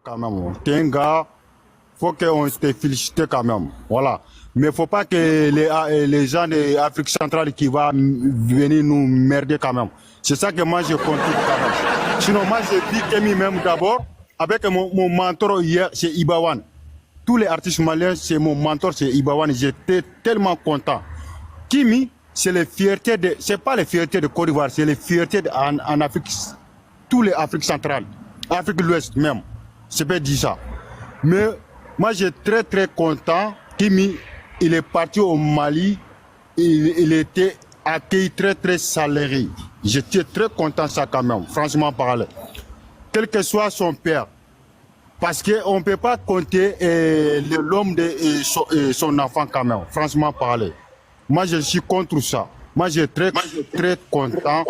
quand même. T'es un gars, faut qu'on te félicite quand même. Voilà. Mais faut pas que les gens de l'Afrique centrale qui vont venir nous merder quand même. C'est ça que moi je compte quand même. Sinon, moi je dis Kémy même d'abord, avec mon mentor hier, c'est Ibawan. Tous les artistes maliens, c'est mon mentor, c'est Ibawan. J'étais tellement content. Kémy, c'est les fiertés de, c'est pas les fiertés de Côte d'Ivoire, c'est les fiertés en Afrique, tous les Afriques centrales, Afrique de l'Ouest même. Je peux dire ça. Mais moi, j'ai très content. Kémy, il est parti au Mali, il était accueilli très salarié. J'étais très content de ça quand même, franchement parler. Quel que soit son père. Parce qu'on ne peut pas compter l'homme et son enfant quand même, franchement parler. Moi, je suis contre ça. Moi, je suis très content.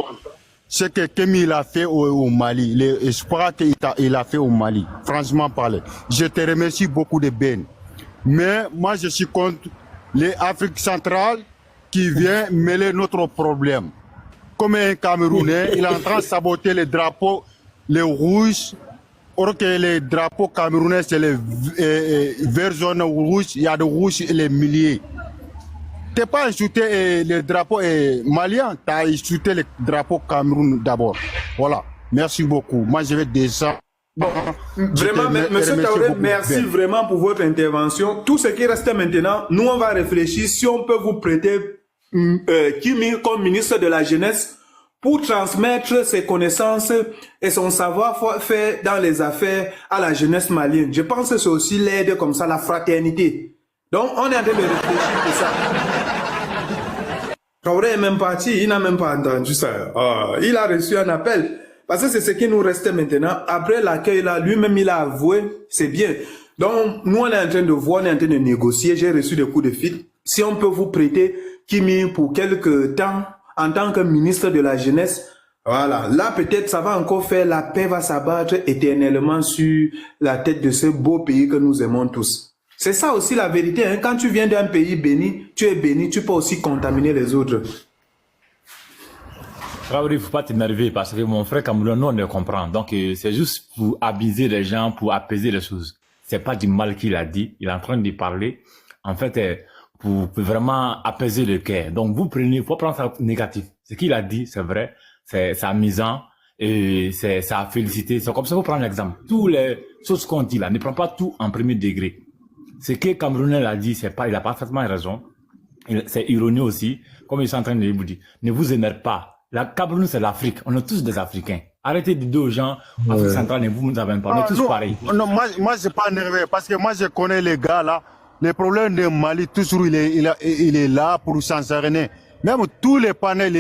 Ce que Kémy il a fait au Mali, l'espoir qu'il a fait au Mali, franchement parler. Je te remercie beaucoup de Ben. Mais moi, je suis contre les Afriques centrales qui viennent mêler notre problème. Comme un Camerounais, il est en train de saboter les drapeaux, les rouges. Or que les drapeaux camerounais, c'est les verts, jaunes, rouges. Il y a des rouges et les milliers. Tu n'as pas insulté les drapeaux maliens, tu as insulté les drapeaux Cameroun d'abord. Voilà. Merci beaucoup. Moi, je vais déjà... Bon, vraiment, monsieur Traoré, merci vraiment pour votre intervention. Tout ce qui reste maintenant, nous, on va réfléchir si on peut vous prêter Kémy comme ministre de la Jeunesse pour transmettre ses connaissances et son savoir-faire dans les affaires à la jeunesse malienne. Je pense que c'est aussi l'aide comme ça, la fraternité. Donc, on est en train de réfléchir pour ça. Traoré est même parti, il n'a même pas entendu ça. Il a reçu un appel. Parce que c'est ce qui nous reste maintenant. Après l'accueil là, lui-même il a avoué, c'est bien. Donc, nous on est en train de voir, on est en train de négocier. J'ai reçu des coups de fil. Si on peut vous prêter Kémy pour quelques temps, en tant que ministre de la Jeunesse, voilà. Là, peut-être, ça va encore faire, la paix va s'abattre éternellement sur la tête de ce beau pays que nous aimons tous. C'est ça aussi la vérité. Hein. Quand tu viens d'un pays béni, tu es béni, tu peux aussi contaminer les autres. Traoré, il ne faut pas t'énerver parce que mon frère Cameroun, nous, on le comprend. Donc, c'est juste pour abuser les gens, pour apaiser les choses. C'est pas du mal qu'il a dit. Il est en train de parler. En fait, pour vraiment apaiser le cœur. Donc, vous prenez, il faut prendre ça négatif. Ce qu'il a dit, c'est vrai. C'est amusant. Et c'est à féliciter. C'est comme ça, vous prenez l'exemple. Tous les choses qu'on dit là, ne prends pas tout en premier degré. Ce que Camerounais a dit, c'est pas, il a parfaitement raison. C'est ironique aussi. Comme ils sont en train de vous dire. Ne vous énervez pas. La Cameroun, c'est l'Afrique. On est tous des Africains. Arrêtez de dire aux gens, Afrique centrale, vous nous avez pas. On est tous pareils. Non, moi, je suis pas énervé parce que moi, je connais les gars là. Les problèmes de Mali, toujours, il est là pour s'enserrer. Même tous les panels,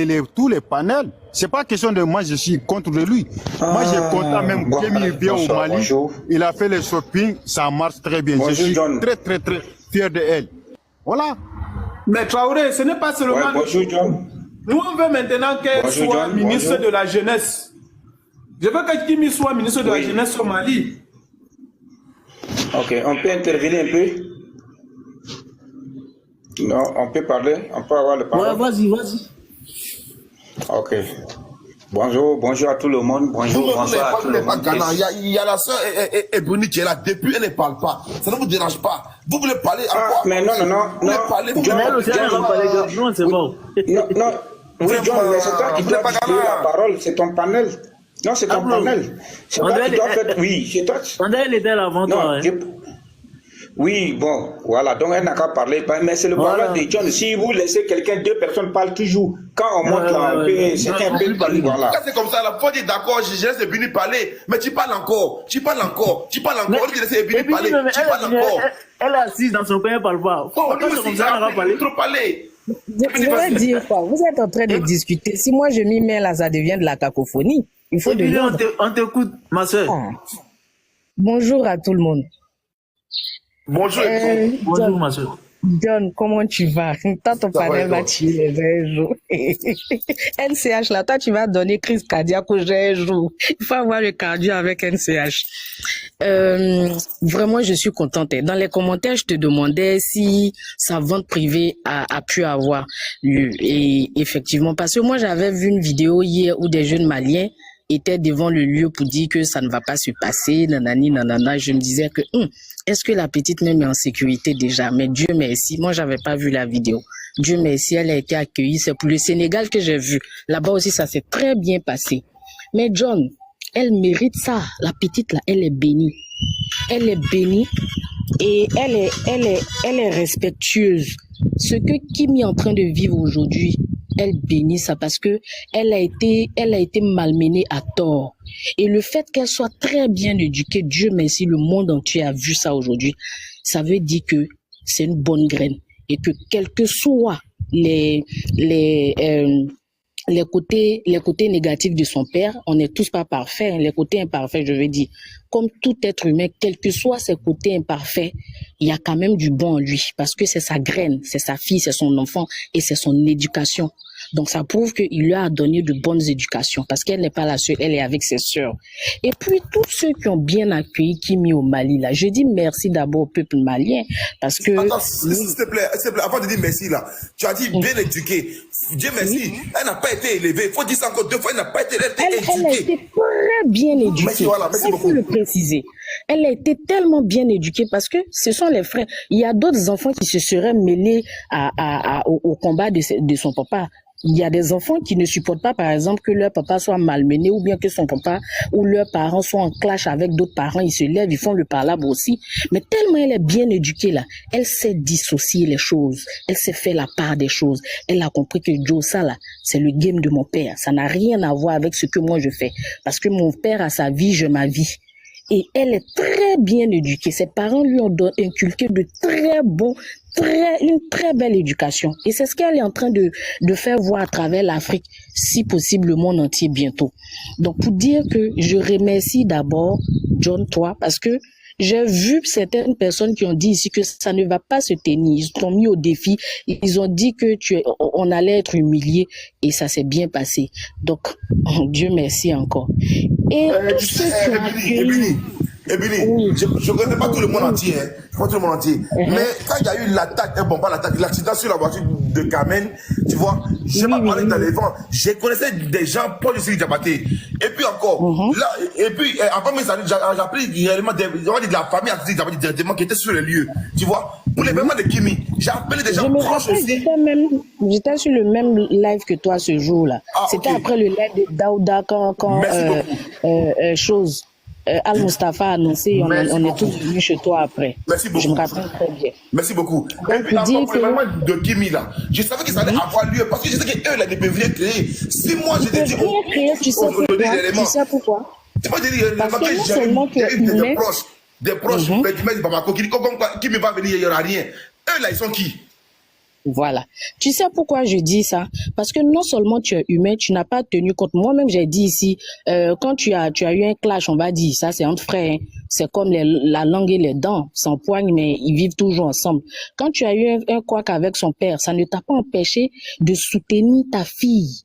c'est pas question de moi, je suis contre lui. Moi, je suis content même qu'il vient au Mali. Bonjour. Il a fait le shopping, ça marche très bien. Bonjour, je suis John. Très fier de elle. Voilà. Mais Traoré, ce n'est pas seulement... Ouais, bonjour, John. Nous, on veut maintenant qu'elle soit ministre de la Jeunesse. Je veux que Kémy soit ministre de la Jeunesse au Mali. Ok, on peut intervenir un peu? Non, on peut parler? On peut avoir le parole? Ouais, vas-y. Ok. Bonjour à tout le monde. Bonjour, bonsoir à tout le monde. Il y a la soeur Ebony qui est là. Depuis, elle ne parle pas. Ça ne vous dérange pas. Vous voulez parler encore? Mais non. Vous voulez parler? Non, c'est bon. Non. Oui, John, mais c'est toi qui dois discuter la parole, c'est ton panel. Non, c'est ton panel. C'est toi qui dois faire... Oui, c'est toi. André, elle était là avant toi. Oui, bon, voilà, donc elle n'a qu'à parler. Mais c'est le problème de John. Si vous laissez quelqu'un, deux personnes parlent toujours. Quand on monte là, c'est un peu... Voilà. C'est comme ça, la fois dit d'accord, je laisse Ebony parler. Mais tu parles encore. Tu parles encore. Tu laisses Ebony parler. Tu parles encore. Elle est assise dans son pays, elle parle pas. Oh, lui aussi, il a trop parlé. Je vais dire quoi? Vous êtes en train de discuter. Si moi je m'y mets là, ça devient de la cacophonie. Il faut de l'ordre. On t'écoute, ma soeur. Bonjour à tout le monde. Bonjour. Bonjour, ma soeur. John, comment tu vas? Toi, ton panel va tuer les jours. NCH, là, toi, tu vas donner crise cardiaque aux jours. Il faut avoir le cardio avec NCH. Vraiment, je suis contente. Dans les commentaires, je te demandais si sa vente privée a pu avoir lieu. Et effectivement, parce que moi, j'avais vu une vidéo hier où des jeunes Maliens était devant le lieu pour dire que ça ne va pas se passer, nanani, nanana, je me disais que est-ce que la petite même est en sécurité déjà? Mais Dieu merci, moi j'avais pas vu la vidéo. Dieu merci, elle a été accueillie. C'est pour le Sénégal que j'ai vu. Là-bas aussi, ça s'est très bien passé. Mais John, elle mérite ça. La petite là, elle est bénie. Elle est bénie et elle est respectueuse. Ce que Kim est en train de vivre aujourd'hui, elle bénit ça parce que elle a été malmenée à tort. Et le fait qu'elle soit très bien éduquée, Dieu merci, le monde entier a vu ça aujourd'hui. Ça veut dire que c'est une bonne graine et que quels que soient les côtés négatifs de son père, on n'est tous pas parfaits, les côtés imparfaits, je veux dire. Comme tout être humain, quels que soient ses côtés imparfaits, il y a quand même du bon en lui, parce que c'est sa graine, c'est sa fille, c'est son enfant et c'est son éducation. Donc ça prouve qu'il lui a donné de bonnes éducations, parce qu'elle n'est pas la seule, elle est avec ses sœurs. Et puis tous ceux qui ont bien accueilli Kimi au Mali, là, je dis merci d'abord au peuple malien, parce que... Attends, s'il te plaît, avant de dire merci là, tu as dit bien éduquée. Dieu merci, elle n'a pas été élevée. Il faut dire ça encore 2 fois, elle n'a pas été éduquée. Elle a été très bien éduquée. Merci, voilà, merci beaucoup. Il faut le préciser. Elle a été tellement bien éduquée parce que ce sont les frères. Il y a d'autres enfants qui se seraient mêlés au combat de son papa. Il y a des enfants qui ne supportent pas, par exemple, que leur papa soit malmené ou bien que son papa ou leurs parents soient en clash avec d'autres parents. Ils se lèvent, ils font le palabre aussi. Mais tellement elle est bien éduquée là, elle sait dissocier les choses. Elle sait faire la part des choses. Elle a compris que Joe, ça là, c'est le game de mon père. Ça n'a rien à voir avec ce que moi je fais. Parce que mon père a sa vie, je ma vie. Et elle est très bien éduquée. Ses parents lui ont inculqué de une très belle éducation. Et c'est ce qu'elle est en train de faire voir à travers l'Afrique, si possible le monde entier bientôt. Donc pour dire que je remercie d'abord John, toi, parce que j'ai vu certaines personnes qui ont dit ici que ça ne va pas se tenir. Ils sont mis au défi. Ils ont dit que on allait être humilié et ça s'est bien passé. Donc, Dieu merci encore. Et tous ceux qui ont accueilli... Ebini, je ne connais pas tout le monde entier, hein. Pas tout le monde entier. Mais quand il y a eu l'attaque, bon, pas l'attaque, l'accident sur la voiture de Carmen, tu vois, j'ai pas parlé dans les vents. Je connaissais des gens proches de Sidi Diabaté. Et puis encore, là, et puis, après mes années, j'ai appris réellement de la famille à Sidi Diabaté directement qui était sur les lieux. Tu vois, pour l'événement de Kimi, j'ai appelé des gens proches aussi. J'étais sur le même live que toi ce jour-là. C'était après le live de Daouda quand Al-Mustafa a annoncé, on est tous venus chez toi après. Merci beaucoup. Je me rappelle très bien. Merci beaucoup. Et puis, pour le moment de Kimi, là, je savais que ça allait avoir lieu parce que je sais qu'eux, là, ils peuvent rien créer. Si moi, je t'ai dit, tu sais pourquoi? Tu peux dire, parce que non seulement que des proches, du Bamako, qui me va venir, il n'y aura rien. Eux, là, ils sont qui? Voilà. Tu sais pourquoi je dis ça? Parce que non seulement tu es humain, tu n'as pas tenu compte. Moi-même, j'ai dit ici, quand tu as eu un clash, on va dire, ça c'est entre frères, hein. C'est comme la langue et les dents, s'empoignent, mais ils vivent toujours ensemble. Quand tu as eu un couac avec son père, ça ne t'a pas empêché de soutenir ta fille,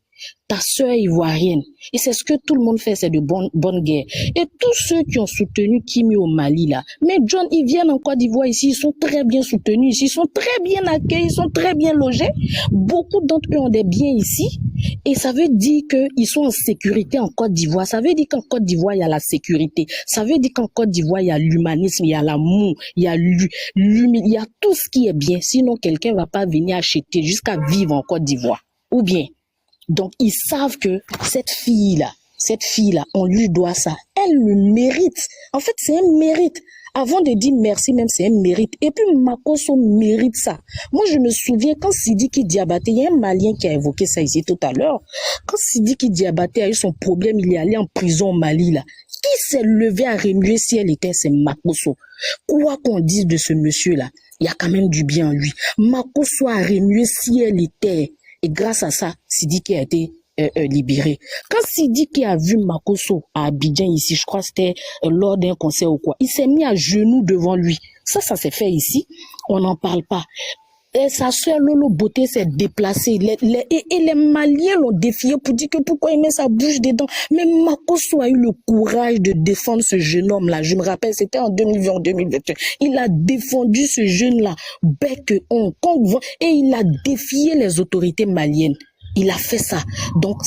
ta sœur ivoirienne. Et c'est ce que tout le monde fait, c'est de bonne guerre. Et tous ceux qui ont soutenu Kimi au Mali, là, mais John, ils viennent en Côte d'Ivoire ici, ils sont très bien soutenus ici, ils sont très bien accueillis, ils sont très bien logés. Beaucoup d'entre eux ont des biens ici. Et ça veut dire qu'ils sont en sécurité en Côte d'Ivoire. Ça veut dire qu'en Côte d'Ivoire, il y a la sécurité. Ça veut dire qu'en Côte d'Ivoire, il y a l'humanisme, il y a l'amour, il y a il y a tout ce qui est bien. Sinon, quelqu'un va pas venir acheter jusqu'à vivre en Côte d'Ivoire. Ou bien. Donc, ils savent que cette fille-là, on lui doit ça. Elle le mérite. En fait, c'est un mérite. Avant de dire merci, même c'est un mérite. Et puis, Makosso mérite ça. Moi, je me souviens quand Sidiki Diabaté, il y a un Malien qui a évoqué ça ici tout à l'heure. Quand Sidiki Diabaté a eu son problème, il est allé en prison au Mali, là. Qui s'est levé à remuer si elle était, c'est Makosso. Quoi qu'on dise de ce monsieur-là, il y a quand même du bien en lui. Makosso a remué si elle était. Et grâce à ça, Sidiki a été libéré. Quand Sidiki a vu Makosso à Abidjan ici, je crois que c'était lors d'un concert ou quoi, il s'est mis à genoux devant lui. Ça s'est fait ici. On n'en parle pas. Et sa soeur Lolo Beauté s'est déplacée. Et les Maliens l'ont défié pour dire que pourquoi il met sa bouche dedans. Mais Makosso a eu le courage de défendre ce jeune homme-là. Je me rappelle, c'était en 2020, en 2021. Il a défendu ce jeune-là, bec et ongle, et il a défié les autorités maliennes. Il a fait ça. Donc,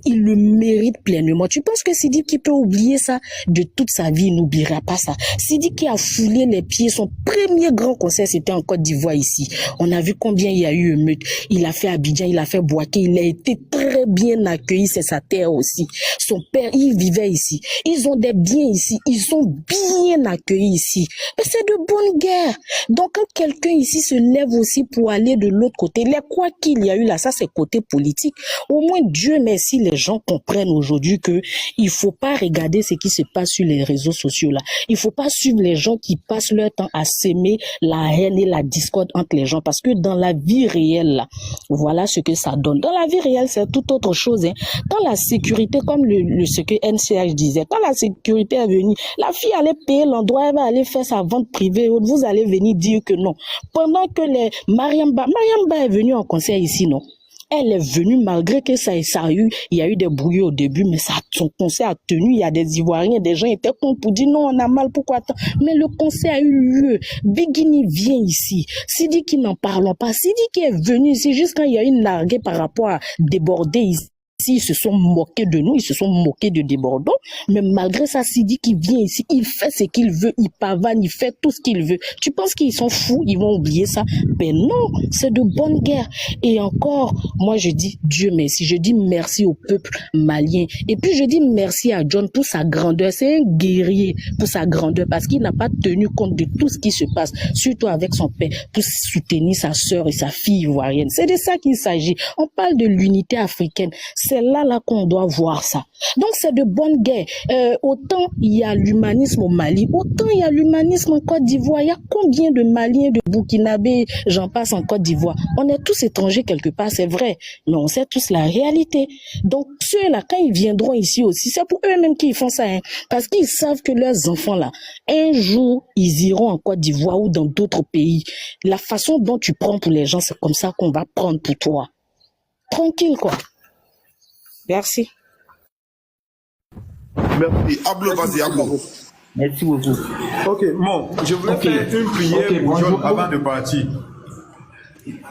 il le mérite pleinement. Tu penses que Sidi qui peut oublier ça de toute sa vie, il n'oubliera pas ça. Sidi qui a foulé les pieds, son premier grand concert, c'était en Côte d'Ivoire ici. On a vu combien il y a eu émeute. Il a fait Abidjan, il a fait Bouaké, il a été très bien accueilli, c'est sa terre aussi. Son père, il vivait ici. Ils ont des biens ici, ils sont bien accueillis ici. Mais c'est de bonne guerre. Donc, quand quelqu'un ici se lève aussi pour aller de l'autre côté, les quoi qu'il y a eu là, ça c'est côté politique. Au moins, Dieu merci, les gens comprennent aujourd'hui que il faut pas regarder ce qui se passe sur les réseaux sociaux là. Il faut pas suivre les gens qui passent leur temps à s'aimer la haine et la discorde entre les gens, parce que dans la vie réelle là, voilà ce que ça donne. Dans la vie réelle, c'est tout autre chose. Hein. Quand la sécurité, comme ce que NCH disait, quand la sécurité est venue, la fille allait payer l'endroit, elle va aller faire sa vente privée, vous allez venir dire que non. Pendant que Mariamba est venue en concert ici, non? Elle est venue malgré que il y a eu des brouillés au début, mais son concert a tenu. Il y a des Ivoiriens, des gens étaient contents pour dire non, on a mal, pourquoi attends. Mais le concert a eu lieu. Bigini vient ici. Sidi qui n'en parlons pas. Sidi qui est venu ici juste quand il y a eu une larguée par rapport à déborder ici. Ils se sont moqués de nous, ils se sont moqués de Débordon, mais malgré ça, Sidi qui vient ici, il fait ce qu'il veut, il pavane, il fait tout ce qu'il veut. Tu penses qu'ils sont fous, ils vont oublier ça? Ben non, c'est de bonne guerre. Et encore, moi je dis Dieu merci, je dis merci au peuple malien. Et puis je dis merci à John pour sa grandeur, c'est un guerrier pour sa grandeur, parce qu'il n'a pas tenu compte de tout ce qui se passe, surtout avec son père, pour soutenir sa sœur et sa fille ivoirienne. C'est de ça qu'il s'agit. On parle de l'unité africaine. C'est là qu'on doit voir ça. Donc c'est de bonne guerre. Autant il y a l'humanisme au Mali, autant il y a l'humanisme en Côte d'Ivoire. Il y a combien de Maliens, de Burkinabés, j'en passe en Côte d'Ivoire. On est tous étrangers quelque part, c'est vrai, mais on sait tous la réalité. Donc ceux-là, quand ils viendront ici aussi, c'est pour eux-mêmes qu'ils font ça, hein, parce qu'ils savent que leurs enfants là, un jour, ils iront en Côte d'Ivoire ou dans d'autres pays. La façon dont tu prends pour les gens, c'est comme ça qu'on va prendre pour toi. Tranquille quoi. Merci. Merci. Ablo, vas-y, Ablo. Merci beaucoup. Ok, bon, je voulais faire une prière pour John avant de partir.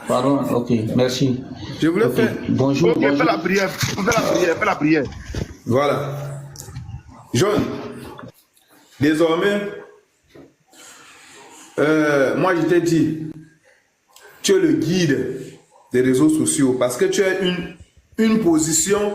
Pardon, ok, merci. Je voulais faire... Bonjour. Ok, fais la prière, fais la prière. Voilà. John, désormais, moi je t'ai dit, tu es le guide des réseaux sociaux parce que tu as une position,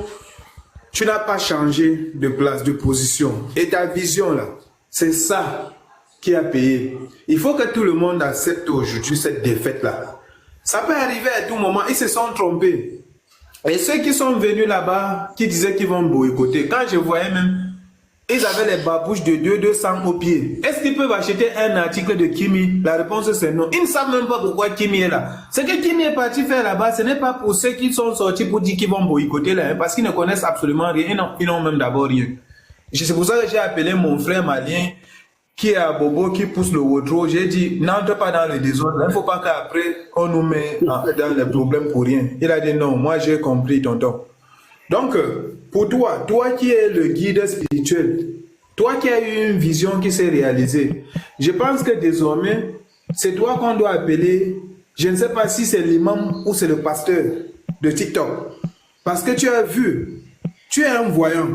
tu n'as pas changé de place, de position. Et ta vision là, c'est ça qui a payé. Il faut que tout le monde accepte aujourd'hui cette défaite là. Ça peut arriver à tout moment, ils se sont trompés. Et ceux qui sont venus là-bas, qui disaient qu'ils vont boycotter, quand je voyais même, ils avaient les babouches de 200 au pied. Est-ce qu'ils peuvent acheter un article de Kimi? La réponse c'est non. Ils ne savent même pas pourquoi Kimi est là. Ce que Kimi est parti faire là-bas, ce n'est pas pour ceux qui sont sortis pour dire qu'ils vont boycotter là, hein, parce qu'ils ne connaissent absolument rien. Ils n'ont même d'abord rien. C'est pour ça que j'ai appelé mon frère malien, qui est à Bobo, qui pousse le wardrobe. J'ai dit, n'entre pas dans le désordre. Il ne faut pas qu'après, on nous met dans les problèmes pour rien. Il a dit non, moi j'ai compris, tonton. Donc, pour toi, toi qui es le guide spirituel, toi qui as eu une vision qui s'est réalisée, je pense que désormais, c'est toi qu'on doit appeler, je ne sais pas si c'est l'imam ou c'est le pasteur de TikTok. Parce que tu as vu, tu es un voyant.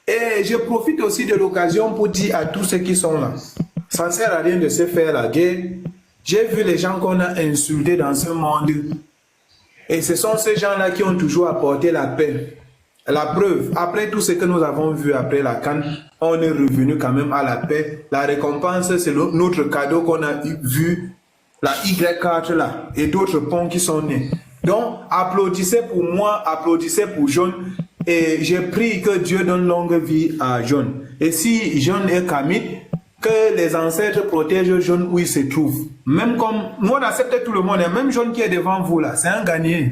Et je profite aussi de l'occasion pour dire à tous ceux qui sont là, ça ne sert à rien de se faire la guerre. J'ai vu les gens qu'on a insultés dans ce monde. Et ce sont ces gens-là qui ont toujours apporté la paix. La preuve, après tout ce que nous avons vu après la CAN, on est revenu quand même à la paix. La récompense, c'est notre cadeau qu'on a vu, la Y4 là, et d'autres ponts qui sont nés. Donc, applaudissez pour moi, applaudissez pour John. Et j'ai pris que Dieu donne longue vie à John. Et si John est Camille, que les ancêtres protègent John où il se trouve. Même comme, nous on accepte tout le monde, et même John qui est devant vous là, c'est un gagnant.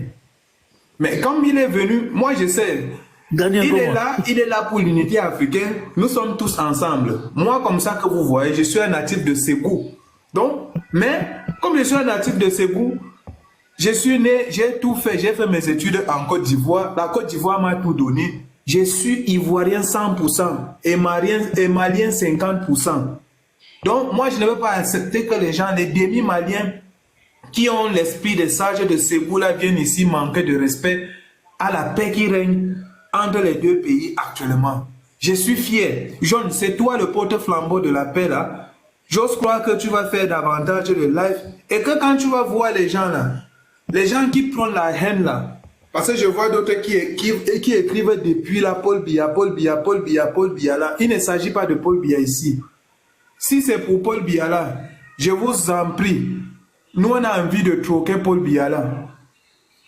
Mais comme il est venu, moi je sais, il est là pour l'unité africaine, nous sommes tous ensemble. Moi comme ça que vous voyez, je suis un natif de Ségou. Donc, mais comme je suis un natif de Ségou, je suis né, j'ai tout fait, j'ai fait mes études en Côte d'Ivoire. La Côte d'Ivoire m'a tout donné. Je suis ivoirien 100% et malien 50%. Donc, moi, je ne veux pas accepter que les gens, les demi-maliens qui ont l'esprit des sages de Ségou là viennent ici manquer de respect à la paix qui règne entre les deux pays actuellement. Je suis fier. John, c'est toi le porte-flambeau de la paix là. J'ose croire que tu vas faire davantage de live et que quand tu vas voir les gens là, les gens qui prennent la haine là, parce que je vois d'autres qui écrivent depuis là, Paul Biya, Paul Biya, Paul Biya, Paul Biya là. Il ne s'agit pas de Paul Biya ici. Si c'est pour Paul Biya là, je vous en prie, nous on a envie de troquer Paul Biya là.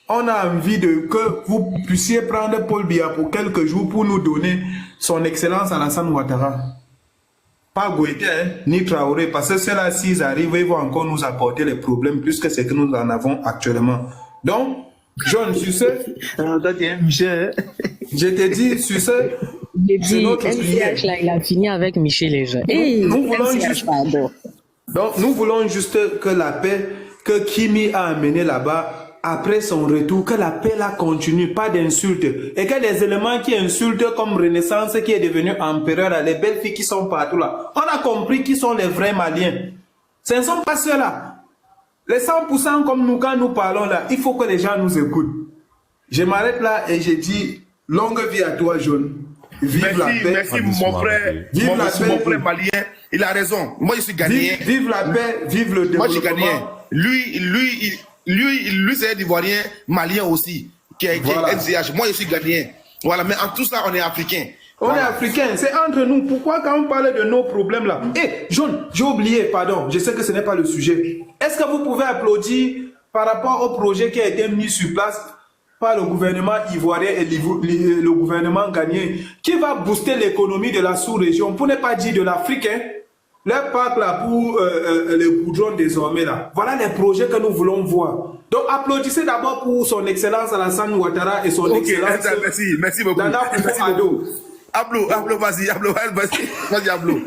On a envie que vous puissiez prendre Paul Biya pour quelques jours pour nous donner son excellence Alassane Ouattara. Pas Goïté, hein, ni Traoré, parce que ceux-là, s'ils arrivent, ils vont encore nous apporter les problèmes plus que ce que nous en avons actuellement. Donc, John, sur ce, je te dis, sur ce, J'ai dit, MCH, là, il a fini avec Michel Léger. Nous voulons juste que la paix que Kimi a amenée là-bas, après son retour, que la paix là continue, pas d'insultes. Et que les éléments qui insultent comme Renaissance qui est devenu empereur, là, les belles filles qui sont partout là, on a compris qui sont les vrais Maliens. Ce ne sont pas ceux-là. Les 100% comme nous, quand nous parlons là, il faut que les gens nous écoutent. Je m'arrête là et je dis, longue vie à toi, John. Vive la paix. Merci, mon frère. Vive la paix. Mon frère malien. Il a raison. Moi, je suis ghanéen. Vive la paix, vive le développement. Moi, je suis ghanéen. Lui, c'est un Ivoirien malien aussi, qui est NCH. Moi, je suis ghanéen. Voilà, mais en tout ça, on est africain. On est africain, c'est entre nous. Pourquoi quand on parle de nos problèmes là? John, j'ai oublié, pardon, je sais que ce n'est pas le sujet. Est-ce que vous pouvez applaudir par rapport au projet qui a été mis sur place par le gouvernement ivoirien et le gouvernement ghanéen, qui va booster l'économie de la sous-région, pour ne pas dire de l'Afrique, hein? Leur parc là pour les goudrons désormais là. Voilà les projets que nous voulons voir. Donc applaudissez d'abord pour son excellence Alassane Ouattara et son excellence. Merci beaucoup. Nana Akufo-Addo. Ablo, vas-y, vas-y, Ablo.